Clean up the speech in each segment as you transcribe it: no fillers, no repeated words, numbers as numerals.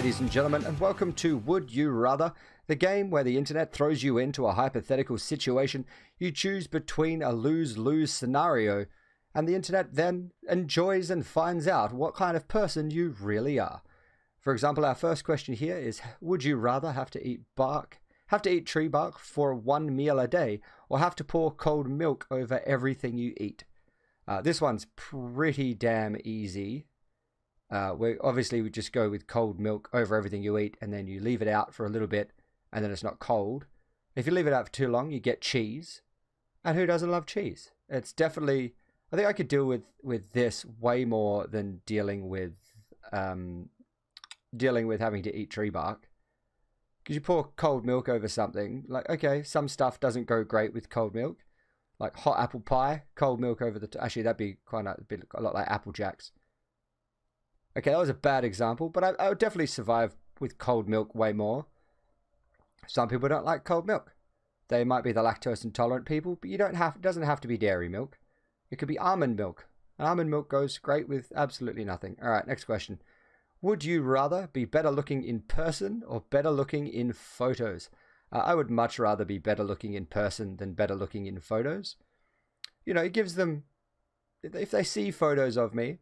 ladies and gentlemen, and welcome to Would You Rather, the game where the internet throws you into a hypothetical situation. You choose between a lose-lose scenario, and the internet then enjoys and finds out what kind of person you really are. For example, our first question here is, would you rather have to eat tree bark for one meal a day, or have to pour cold milk over everything you eat? This one's pretty damn easy. We just go with cold milk over everything you eat, and then you leave it out for a little bit, and then it's not cold. If you leave it out for too long, you get cheese. And who doesn't love cheese? It's definitely, I think I could deal with this way more than dealing with having to eat tree bark. Because you pour cold milk over something, like, okay, some stuff doesn't go great with cold milk. Like hot apple pie, cold milk over actually, that'd be a lot like Apple Jacks. Okay, that was a bad example, but I would definitely survive with cold milk way more. Some people don't like cold milk. They might be the lactose intolerant people, but it doesn't have to be dairy milk. It could be almond milk. And almond milk goes great with absolutely nothing. All right, next question. Would you rather be better looking in person or better looking in photos? I would much rather be better looking in person than better looking in photos. You know, it gives them, if they see photos of me,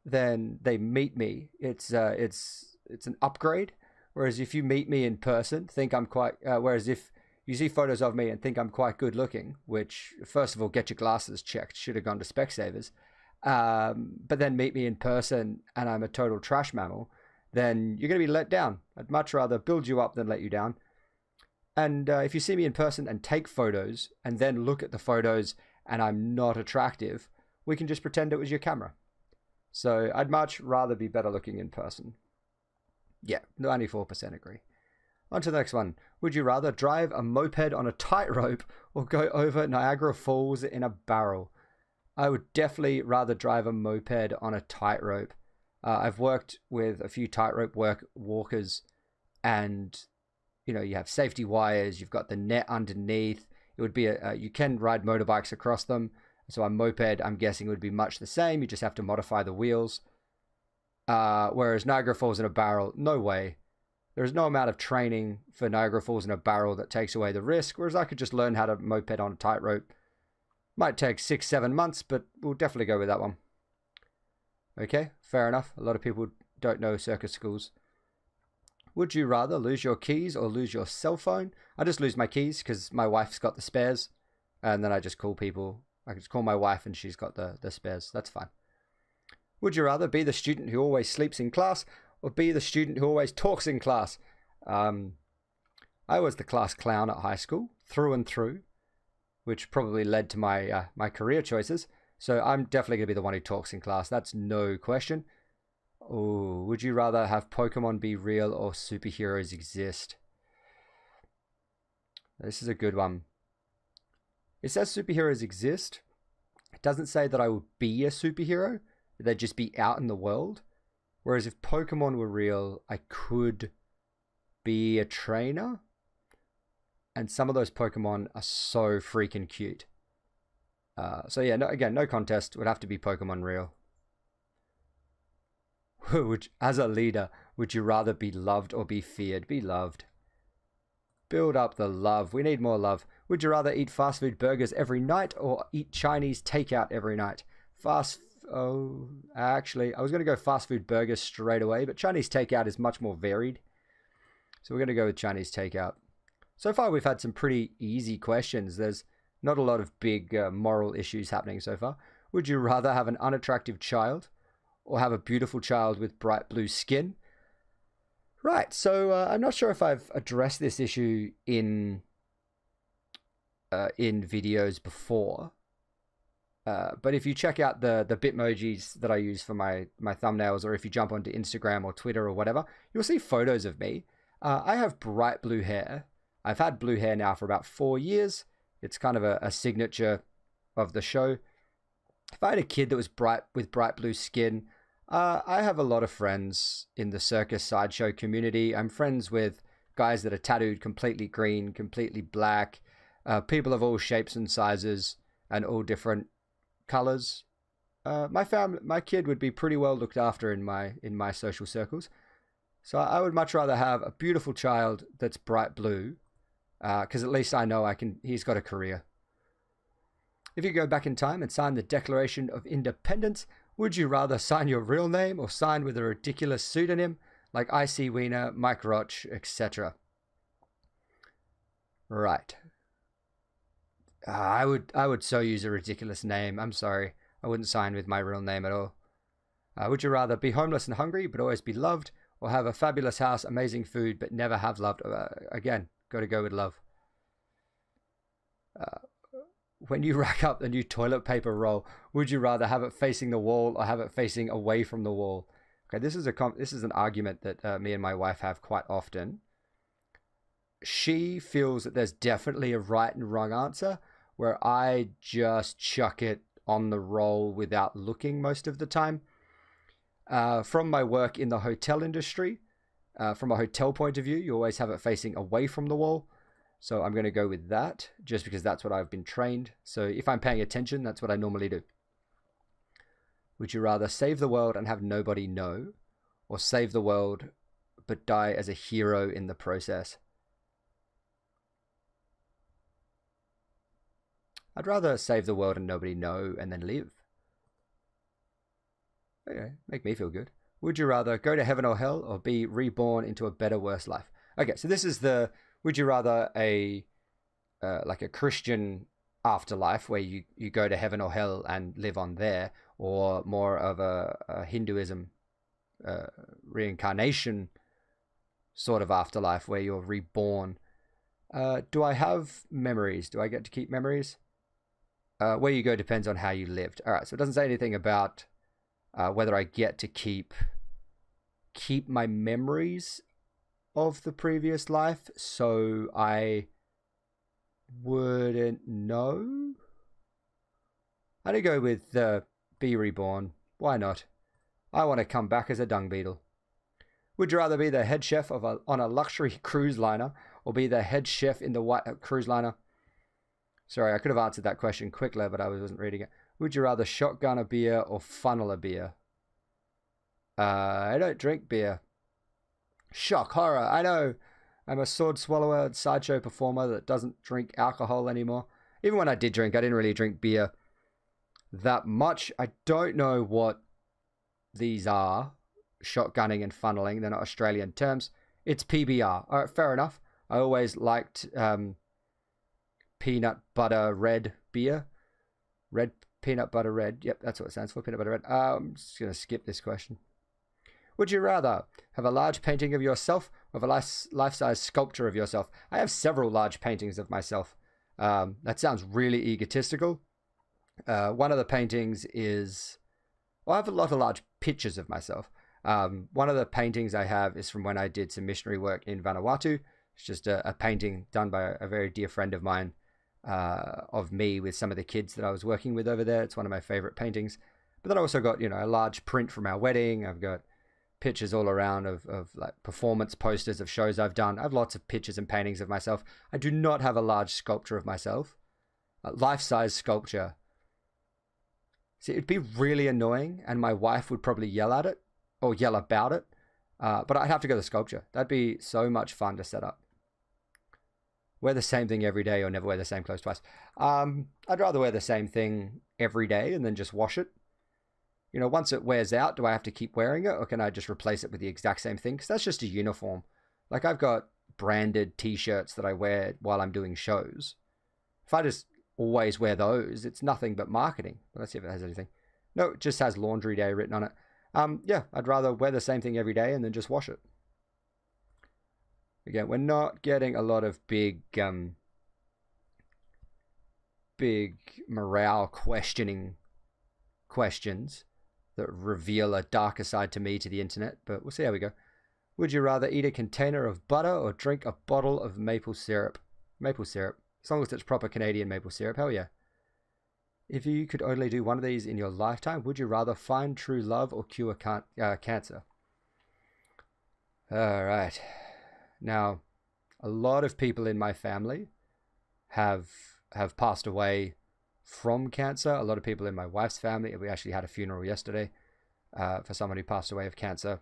then they meet me. It's an upgrade. Whereas if you meet me in person, whereas if you see photos of me and think I'm quite good looking, which first of all, get your glasses checked, should have gone to Specsavers, but then meet me in person and I'm a total trash mammal, then you're going to be let down. I'd much rather build you up than let you down. And if you see me in person and take photos and then look at the photos and I'm not attractive, we can just pretend it was your camera. So I'd much rather be better looking in person. Yeah, 94% agree. On to the next one. Would you rather drive a moped on a tightrope or go over Niagara Falls in a barrel? I would definitely rather drive a moped on a tightrope. I've worked with a few tightrope walkers, and you know, you have safety wires, you've got the net underneath. It would be you can ride motorbikes across them. So a moped, I'm guessing, would be much the same. You just have to modify the wheels. Whereas Niagara Falls in a barrel, no way. There's no amount of training for Niagara Falls in a barrel that takes away the risk. Whereas I could just learn how to moped on a tightrope. Might take 6-7 months, but we'll definitely go with that one. Okay, fair enough. A lot of people don't know circus schools. Would you rather lose your keys or lose your cell phone? I just lose my keys because my wife's got the spares. And then I just call people. I can just call my wife and she's got the spares. That's fine. Would you rather be the student who always sleeps in class or be the student who always talks in class? I was the class clown at high school, through and through, which probably led to my my career choices. So I'm definitely going to be the one who talks in class. That's no question. Oh, would you rather have Pokemon be real or superheroes exist? This is a good one. It says superheroes exist. It doesn't say that I would be a superhero. They'd just be out in the world. Whereas if Pokemon were real, I could be a trainer. And some of those Pokemon are so freaking cute. So yeah, no contest. Would have to be Pokemon real. As a leader, would you rather be loved or be feared? Be loved. Build up the love. We need more love. Would you rather eat fast food burgers every night or eat Chinese takeout every night? Actually, I was going to go fast food burgers straight away, but Chinese takeout is much more varied. So we're going to go with Chinese takeout. So far, we've had some pretty easy questions. There's not a lot of big moral issues happening so far. Would you rather have an unattractive child or have a beautiful child with bright blue skin? Right, so I'm not sure if I've addressed this issue in videos before, but if you check out the Bitmojis that I use for my thumbnails, or if you jump onto Instagram or Twitter or whatever, you'll see photos of me. I have bright blue hair. I've had blue hair now for about 4 years. It's kind of a signature of the show. If I had a kid that was with bright blue skin, I have a lot of friends in the circus sideshow community. I'm friends with guys that are tattooed completely green, completely black, people of all shapes and sizes and all different colors. My kid would be pretty well looked after in my social circles. So I would much rather have a beautiful child that's bright blue, because at least I know he's got a career. If you go back in time and sign the Declaration of Independence, would you rather sign your real name or sign with a ridiculous pseudonym like I.C. Wiener, Mike Roch, etc.? Right. I would so use a ridiculous name. I'm sorry. I wouldn't sign with my real name at all. Would you rather be homeless and hungry but always be loved, or have a fabulous house, amazing food, but never have loved? Again, got to go with love. When you rack up the new toilet paper roll, would you rather have it facing the wall or have it facing away from the wall? Okay, this is an argument that me and my wife have quite often. She feels that there's definitely a right and wrong answer, where I just chuck it on the roll without looking most of the time. From my work in the hotel industry, from a hotel point of view, you always have it facing away from the wall. So I'm going to go with that, just because that's what I've been trained. So if I'm paying attention, that's what I normally do. Would you rather save the world and have nobody know, or save the world but die as a hero in the process? I'd rather save the world and nobody know and then live. Okay, make me feel good. Would you rather go to heaven or hell, or be reborn into a better, worse life? Okay, so this is the, would you rather like a Christian afterlife where you go to heaven or hell and live on there, or more of a Hinduism reincarnation sort of afterlife where you're reborn? Do I have memories? Do I get to keep memories? Where you go depends on how you lived. All right, so it doesn't say anything about whether I get to keep my memories of the previous life, so I wouldn't know. I'd go with be reborn. Why not? I want to come back as a dung beetle. Would you rather be the head chef on a luxury cruise liner, or be the head chef in the white cruise liner? Sorry, I could have answered that question quicker, but I wasn't reading it. Would you rather shotgun a beer or funnel a beer? I don't drink beer. Shock horror, I know. I'm a sword swallower, sideshow performer that doesn't drink alcohol anymore. Even when I did drink, I didn't really drink beer that much. I don't know what these are, shotgunning and funneling. They're not Australian terms. It's PBR. All right, fair enough. I always liked peanut butter red beer. Red peanut butter red. Yep, that's what it stands for, peanut butter red. I'm just going to skip this question. Would you rather have a large painting of yourself, or have a life-size sculpture of yourself? I have several large paintings of myself. That sounds really egotistical. One of the paintings is... Well, I have a lot of large pictures of myself. One of the paintings I have is from when I did some missionary work in Vanuatu. It's just a painting done by a very dear friend of mine, of me with some of the kids that I was working with over there. It's one of my favorite paintings. But then I also got, a large print from our wedding. I've got pictures all around of like performance posters of shows I've done. I have lots of pictures and paintings of myself. I do not have a large sculpture of myself. A life-size sculpture. See, it'd be really annoying, and my wife would probably yell at it, or yell about it. But I'd have to go to sculpture. That'd be so much fun to set up. Wear the same thing every day, or never wear the same clothes twice. I'd rather wear the same thing every day and then just wash it. Once it wears out, do I have to keep wearing it, or can I just replace it with the exact same thing? Because that's just a uniform. Like, I've got branded t-shirts that I wear while I'm doing shows. If I just always wear those, it's nothing but marketing. But let's see if it has anything. No, it just has laundry day written on it. Yeah, I'd rather wear the same thing every day and then just wash it. Again, we're not getting a lot of big morale questioning questions that reveal a darker side to me to the internet, but we'll see how we go. Would you rather eat a container of butter or drink a bottle of maple syrup? Maple syrup. As long as it's proper Canadian maple syrup, hell yeah. If you could only do one of these in your lifetime, would you rather find true love or cure cancer? All right. Now, a lot of people in my family have passed away from cancer. A lot of people in my wife's family. We actually had a funeral yesterday for someone who passed away of cancer.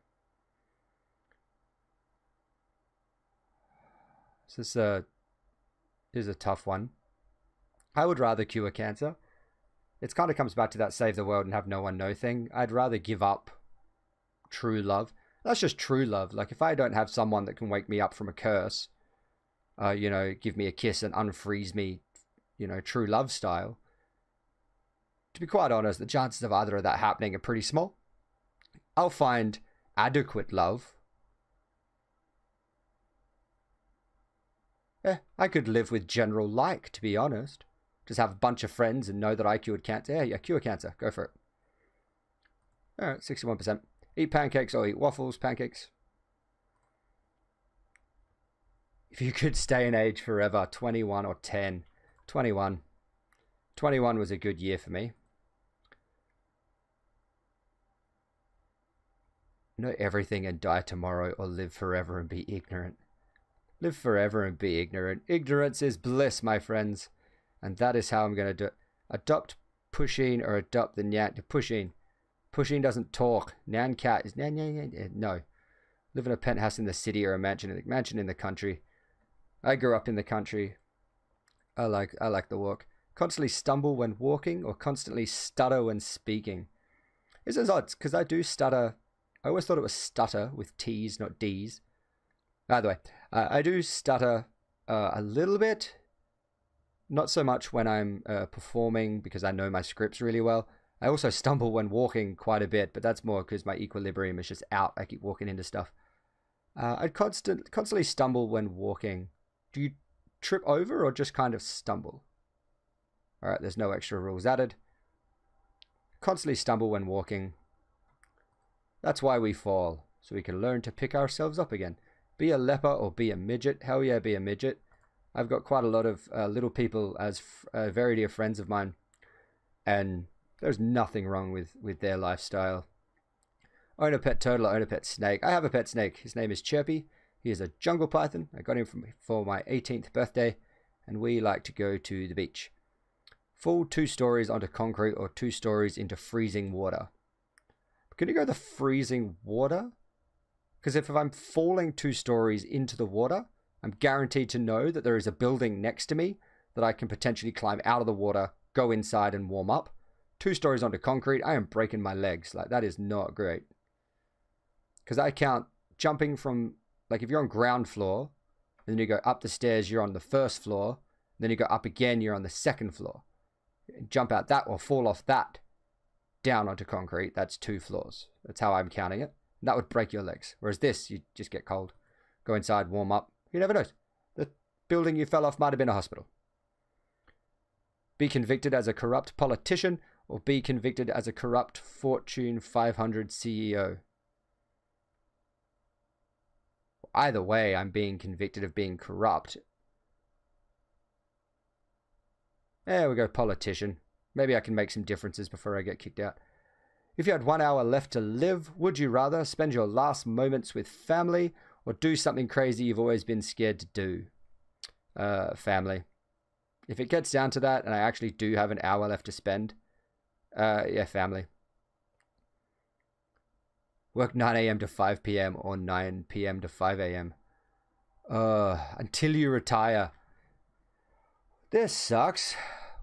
This is a tough one. I would rather cure cancer. It kind of comes back to that save the world and have no one know thing. I'd rather give up true love. That's just true love. Like if I don't have someone that can wake me up from a curse, give me a kiss and unfreeze me, true love style. To be quite honest, the chances of either of that happening are pretty small. I'll find adequate love. I could live with general like, to be honest. Just have a bunch of friends and know that I cured cancer. Yeah, cure cancer. Go for it. All right, 61%. Eat pancakes or eat waffles. Pancakes. If you could stay in age forever, 21 or 10. 21. 21 was a good year for me. Know everything and die tomorrow, or live forever and be ignorant. Live forever and be ignorant. Ignorance is bliss, my friends. And that is how I'm going to do it. Adopt Pusheen or adopt the Nyan. Pusheen. Pusheen doesn't talk. Nyan cat is no. Live in a penthouse in the city or a mansion in the country. I grew up in the country. I like the walk. Constantly stumble when walking or constantly stutter when speaking. This is odd because I do stutter. I always thought it was stutter with T's, not D's. By the way, I do stutter a little bit. Not so much when I'm performing because I know my scripts really well. I also stumble when walking quite a bit, but that's more because my equilibrium is just out. I keep walking into stuff. I constantly stumble when walking. Do you trip over or just kind of stumble? All right, there's no extra rules added. Constantly stumble when walking. That's why we fall, so we can learn to pick ourselves up again. Be a leper or be a midget. Hell yeah, be a midget. I've got quite a lot of little people as very dear friends of mine, and there's nothing wrong with their lifestyle. Own a pet turtle, own a pet snake. I have a pet snake. His name is Chirpy. He is a jungle python. I got him for my 18th birthday, and we like to go to the beach. Fall 2 stories onto concrete or 2 stories into freezing water. Can you go the freezing water? Because if I'm falling 2 stories into the water, I'm guaranteed to know that there is a building next to me that I can potentially climb out of the water, go inside and warm up. 2 stories onto concrete, I am breaking my legs. Like, that is not great. Because I count jumping from, like, if you're on ground floor, then you go up the stairs, you're on the first floor. Then you go up again, you're on the second floor. Jump out that or fall off that down onto concrete, that's 2 floors. That's how I'm counting it. And that would break your legs. Whereas this, you just get cold. Go inside, warm up. You never know. The building you fell off might have been a hospital. Be convicted as a corrupt politician or be convicted as a corrupt Fortune 500 CEO. Either way, I'm being convicted of being corrupt. There we go, politician. Maybe I can make some differences before I get kicked out. If you had 1 hour left to live, would you rather spend your last moments with family or do something crazy you've always been scared to do? Family. If it gets down to that and I actually do have an hour left to spend, yeah, family. Work 9 a.m. to 5 p.m. or 9 p.m. to 5 a.m. Until you retire. This sucks.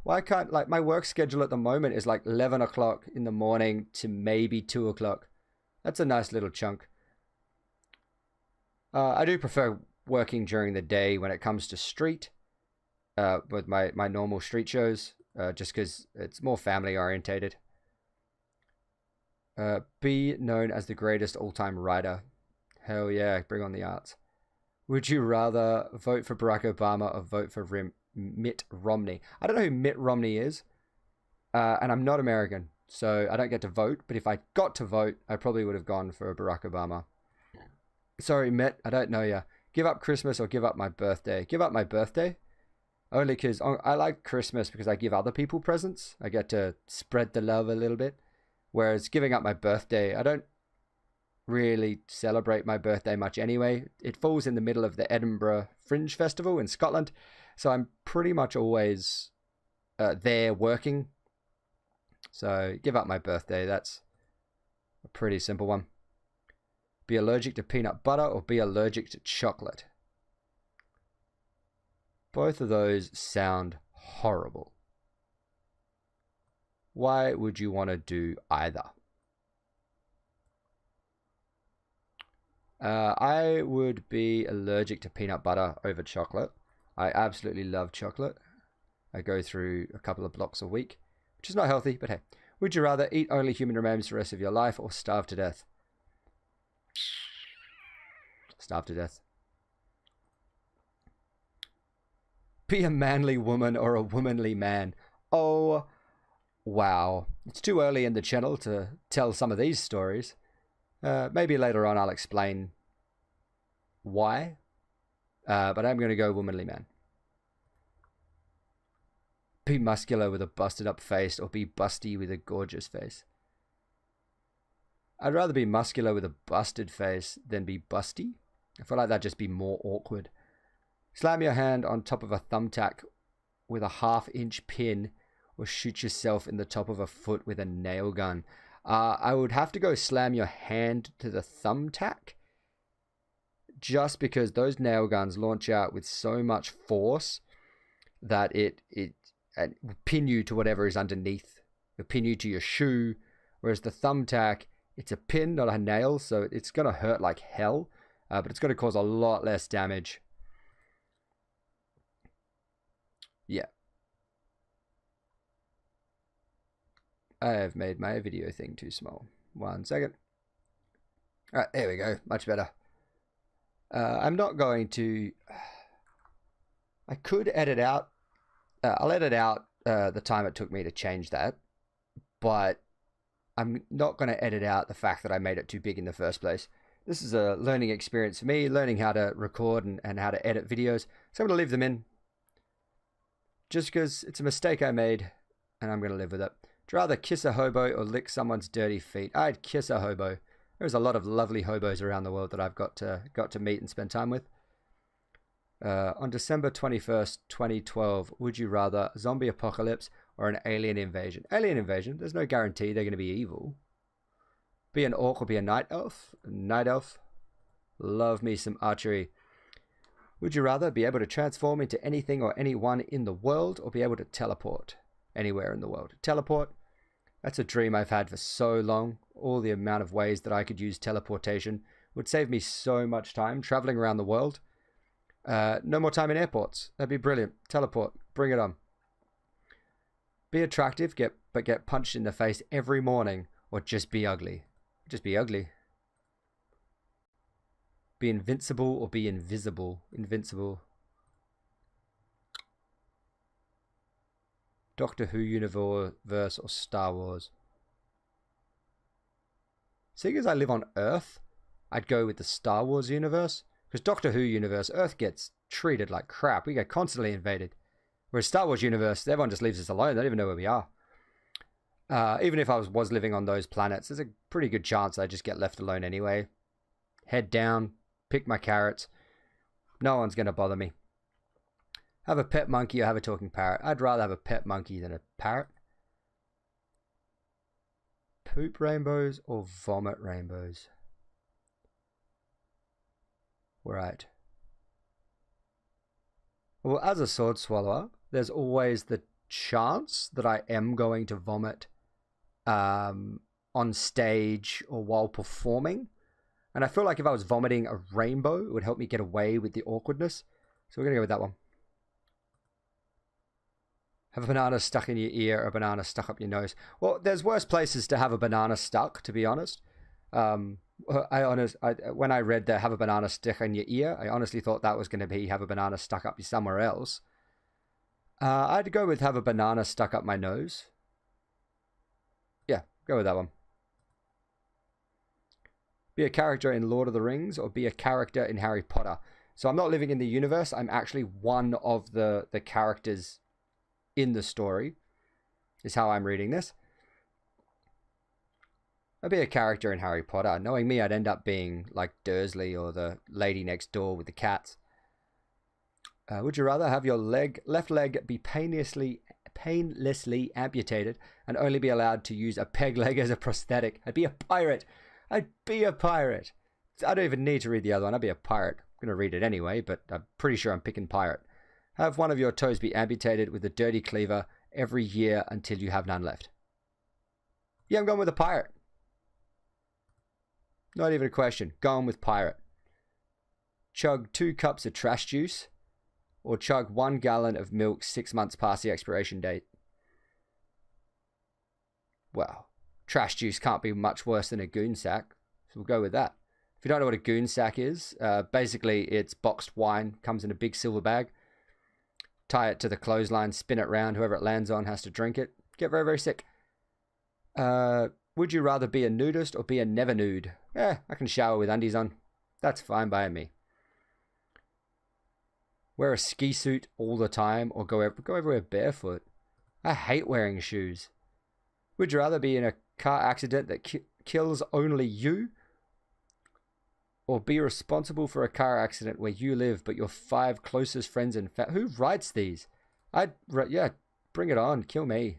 Why can't, like, my work schedule at the moment is like 11 o'clock in the morning to maybe 2 o'clock. That's a nice little chunk. I do prefer working during the day when it comes to street, with my normal street shows, just because it's more family orientated. Be known as the greatest all-time writer. Hell yeah, bring on the arts. Would you rather vote for Barack Obama or vote for Mitt Romney? I don't know who Mitt Romney is, and I'm not American, so I don't get to vote. But if I got to vote, I probably would have gone for Barack Obama. Sorry, Mitt, I don't know ya. Give up Christmas or give up my birthday? Give up my birthday. Only because I like Christmas because I give other people presents. I get to spread the love a little bit. Whereas giving up my birthday, I don't really celebrate my birthday much anyway. It falls in the middle of the Edinburgh Fringe Festival in Scotland. So I'm pretty much always there working. So give up my birthday. That's a pretty simple one. Be allergic to peanut butter or be allergic to chocolate. Both of those sound horrible. Why would you want to do either? I would be allergic to peanut butter over chocolate. I absolutely love chocolate. I go through a couple of blocks a week, which is not healthy, but hey. Would you rather eat only human remains for the rest of your life or starve to death? Starve to death. Be a manly woman or a womanly man. Oh, wow. It's too early in the channel to tell some of these stories. Maybe later on I'll explain why. But I'm going to go womanly man. Be muscular with a busted up face or be busty with a gorgeous face. I'd rather be muscular with a busted face than be busty. I feel like that'd just be more awkward. Slam your hand on top of a thumbtack with a 1/2-inch pin or shoot yourself in the top of a foot with a nail gun. I would have to go slam your hand to the thumbtack just because those nail guns launch out with so much force that it will pin you to whatever is underneath. It'll pin you to your shoe, whereas the thumbtack, it's a pin, not a nail, so it's going to hurt like hell, but it's going to cause a lot less damage. Yeah. I have made my video thing too small. 1 second. Alright, there we go. Much better. I'm not going to... I could edit out... I'll edit out the time it took me to change that. But I'm not going to edit out the fact that I made it too big in the first place. This is a learning experience for me, learning how to record and how to edit videos. So I'm going to leave them in. Just because it's a mistake I made, and I'm going to live with it. Would you rather kiss a hobo or lick someone's dirty feet? I'd kiss a hobo. There's a lot of lovely hobos around the world that I've got to meet and spend time with. On December 21st, 2012, would you rather a zombie apocalypse or an alien invasion? Alien invasion, there's no guarantee they're going to be evil. Be an orc or be a night elf? Night elf. Love me some archery. Would you rather be able to transform into anything or anyone in the world or be able to teleport anywhere in the world? Teleport, that's a dream I've had for so long. All the amount of ways that I could use teleportation would save me so much time traveling around the world. No more time in airports. That'd be brilliant. Teleport, bring it on. Be attractive, but get punched in the face every morning, or just be ugly. Just be ugly. Be invincible or be invisible. Invincible. Doctor Who universe or Star Wars. Seeing as I live on Earth, I'd go with the Star Wars universe. Because Doctor Who universe, Earth gets treated like crap. We get constantly invaded. Whereas Star Wars universe, everyone just leaves us alone. They don't even know where we are. Even if I was living on those planets, there's a pretty good chance I just get left alone anyway. Head down, pick my carrots. No one's going to bother me. Have a pet monkey or have a talking parrot? I'd rather have a pet monkey than a parrot. Poop rainbows or vomit rainbows? Right. Well, as a sword swallower, there's always the chance that I am going to vomit on stage or while performing. And I feel like if I was vomiting a rainbow, it would help me get away with the awkwardness. So we're going to go with that one. Have a banana stuck in your ear or a banana stuck up your nose. Well, there's worse places to have a banana stuck, to be honest. When I read that have a banana stuck in your ear, I honestly thought that was going to be have a banana stuck up somewhere else. I'd go with have a banana stuck up my nose. Yeah, go with that one. Be a character in Lord of the Rings or be a character in Harry Potter. So I'm not living in the universe. I'm actually one of the characters in the story, is how I'm reading this. I'd be a character in Harry Potter. Knowing me, I'd end up being like Dursley or the lady next door with the cats. Would you rather have your left leg be painlessly amputated and only be allowed to use a peg leg as a prosthetic? I'd be a pirate. I'd be a pirate. I don't even need to read the other one. I'd be a pirate. I'm going to read it anyway, but I'm pretty sure I'm picking pirate. Have one of your toes be amputated with a dirty cleaver every year until you have none left. Yeah, I'm going with a pirate. Not even a question. Going with pirate. Chug 2 cups of trash juice or chug 1 gallon of milk 6 months past the expiration date. Well, trash juice can't be much worse than a goon sack, so we'll go with that. If you don't know what a goon sack is, basically it's boxed wine, comes in a big silver bag. Tie it to the clothesline, spin it round, whoever it lands on has to drink it. Get very, very sick. Would you rather be a nudist or be a never nude? I can shower with undies on. That's fine by me. Wear a ski suit all the time or go everywhere barefoot. I hate wearing shoes. Would you rather be in a car accident that kills only you or be responsible for a car accident where you live but your 5 closest friends and who writes these? Yeah, bring it on. Kill me.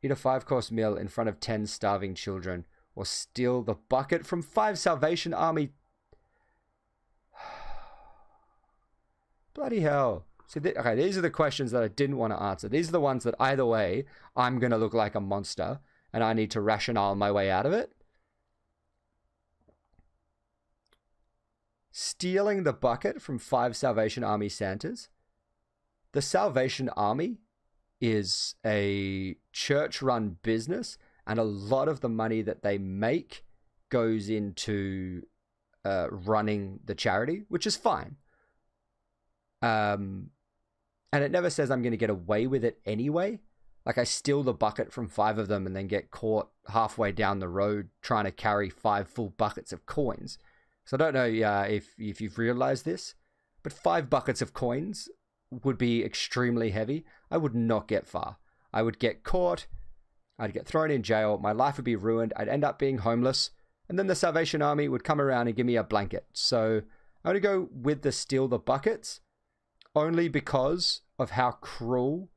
Eat a 5-course meal in front of 10 starving children or steal the bucket from 5 Salvation Army. Bloody hell. See, okay, these are the questions that I didn't want to answer. These are the ones that either way, I'm going to look like a monster and I need to rationale my way out of it. Stealing the bucket from 5 Salvation Army Santas. The Salvation Army is a church-run business, and a lot of the money that they make goes into running the charity, which is fine. And it never says I'm going to get away with it anyway. Like, I steal the bucket from 5 of them and then get caught halfway down the road trying to carry 5 full buckets of coins. So I don't know if you've realized this, but 5 buckets of coins would be extremely heavy. I would not get far. I would get caught. I'd get thrown in jail. My life would be ruined. I'd end up being homeless. And then the Salvation Army would come around and give me a blanket. So I'm going to go with the steal the buckets only because of how cruel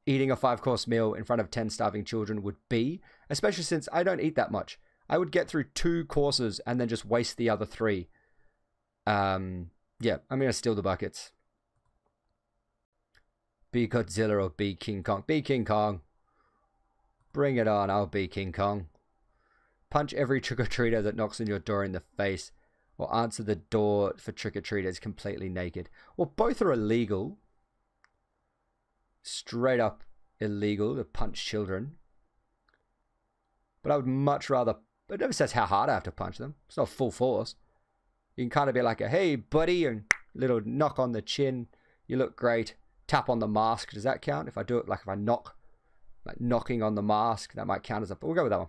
eating a 5-course meal in front of 10 starving children would be, especially since I don't eat that much. I would get through 2 courses and then just waste the other 3. Yeah, I'm going to steal the buckets. Be Godzilla or be King Kong? Be King Kong. Bring it on, I'll be King Kong. Punch every trick-or-treater that knocks on your door in the face, or answer the door for trick-or-treaters completely naked. Well, both are illegal. Straight up illegal to punch children. But I would much rather... It never says how hard I have to punch them. It's not full force. You can kind of be like a, hey, buddy, and little knock on the chin. You look great. Tap on the mask. Does that count? If I do it, like if I knock, like knocking on the mask, that might count as a... But we'll go with that one.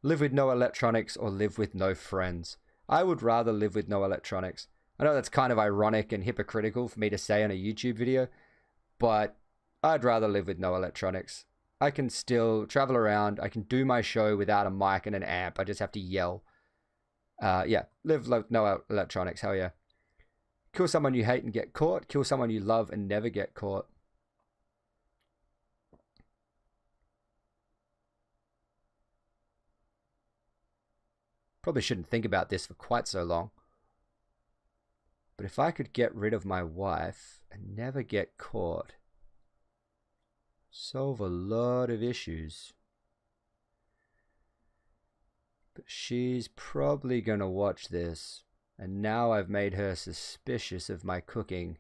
Live with no electronics or live with no friends. I would rather live with no electronics. I know that's kind of ironic and hypocritical for me to say on a YouTube video, but I'd rather live with no electronics. I can still travel around. I can do my show without a mic and an amp. I just have to yell. Yeah, live with no electronics. Hell yeah. Kill someone you hate and get caught. Kill someone you love and never get caught. Probably shouldn't think about this for quite so long. But if I could get rid of my wife and never get caught, solve a lot of issues. But she's probably going to watch this, and now I've made her suspicious of my cooking.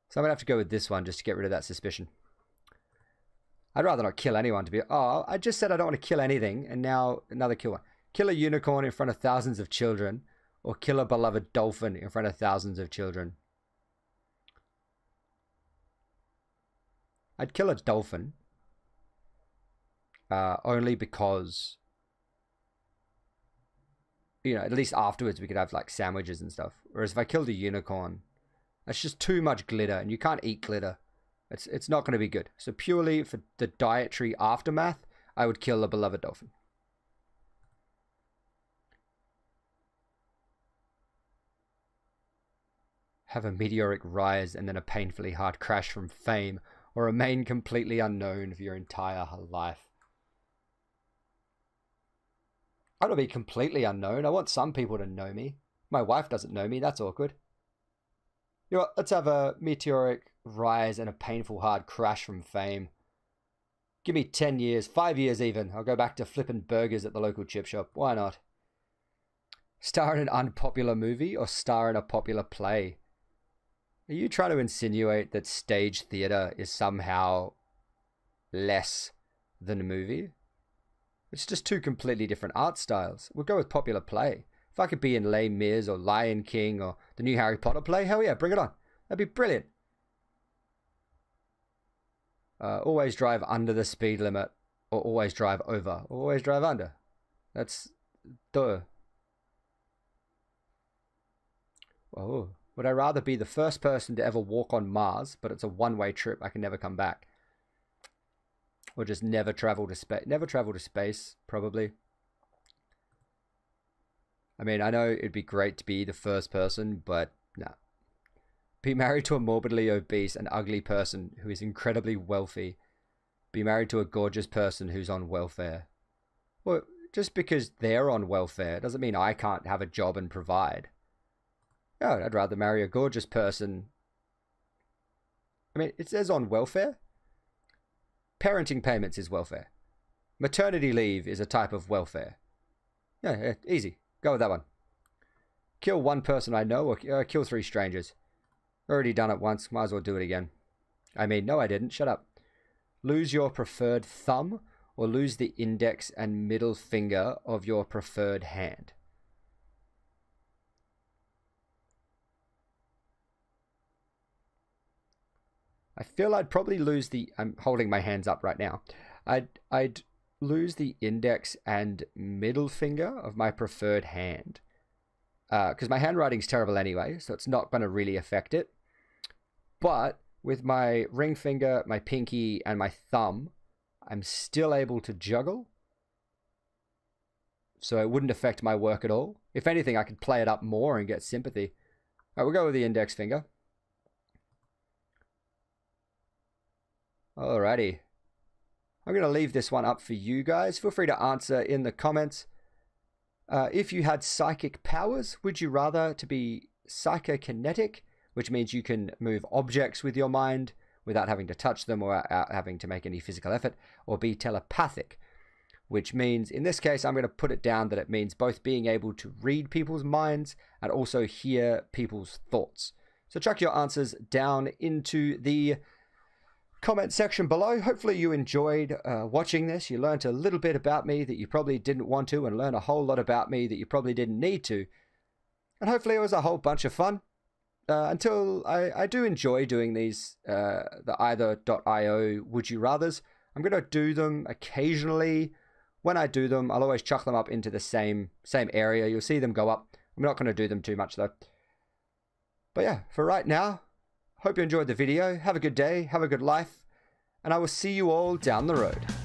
So I'm going to have to go with this one just to get rid of that suspicion. I'd rather not kill anyone to be... Oh, I just said I don't want to kill anything, and now another kill one. Kill a unicorn in front of thousands of children, or kill a beloved dolphin in front of thousands of children. I'd kill a dolphin. Only because... You know, at least afterwards we could have like sandwiches and stuff. Whereas if I killed a unicorn, that's just too much glitter, and you can't eat glitter. It's not going to be good. So purely for the dietary aftermath, I would kill a beloved dolphin. Have a meteoric rise and then a painfully hard crash from fame, or remain completely unknown for your entire life. I don't want to be completely unknown. I want some people to know me. My wife doesn't know me. That's awkward. You know what? Let's have a meteoric rise and a painful hard crash from fame. Give me 10 years, 5 years even. I'll go back to flipping burgers at the local chip shop. Why not? Star in an unpopular movie or star in a popular play? Are you trying to insinuate that stage theatre is somehow less than a movie? It's just two completely different art styles. We'll go with popular play. If I could be in Les Mis or Lion King or the new Harry Potter play, hell yeah, bring it on. That'd be brilliant. Always drive under the speed limit or always drive over or always drive under. That's duh. Oh, would I rather be the first person to ever walk on Mars, but it's a one-way trip, I can never come back? Or just never travel to space? Never travel to space, probably. I mean, I know it'd be great to be the first person, but nah. Be married to a morbidly obese and ugly person who is incredibly wealthy. Be married to a gorgeous person who's on welfare. Well, just because they're on welfare doesn't mean I can't have a job and provide. Oh, I'd rather marry a gorgeous person. I mean, it says on welfare. Parenting payments is welfare. Maternity leave is a type of welfare. Yeah, easy. Go with that one. Kill one person I know or kill 3 strangers. Already done it once. Might as well do it again. I mean, no, I didn't. Shut up. Lose your preferred thumb or lose the index and middle finger of your preferred hand. I feel I'd probably lose the... I'm holding my hands up right now. I'd lose the index and middle finger of my preferred hand. Because my handwriting's terrible anyway, so it's not going to really affect it. But with my ring finger, my pinky, and my thumb, I'm still able to juggle. So it wouldn't affect my work at all. If anything, I could play it up more and get sympathy. All right, we'll go with the index finger. Alrighty. I'm going to leave this one up for you guys. Feel free to answer in the comments. If you had psychic powers, would you rather to be psychokinetic, which means you can move objects with your mind without having to touch them or having to make any physical effort, or be telepathic, which means, in this case, I'm going to put it down that it means both being able to read people's minds and also hear people's thoughts. So chuck your answers down into the comment section below. Hopefully you enjoyed watching this. You learned a little bit about me that you probably didn't want to, and learn a whole lot about me that you probably didn't need to. And hopefully it was a whole bunch of fun. Until I do enjoy doing these, the either.io would you rathers. I'm going to do them occasionally. When I do them, I'll always chuck them up into the same area. You'll see them go up. I'm not going to do them too much though. But yeah, for right now, hope you enjoyed the video. Have a good day, have a good life, and I will see you all down the road.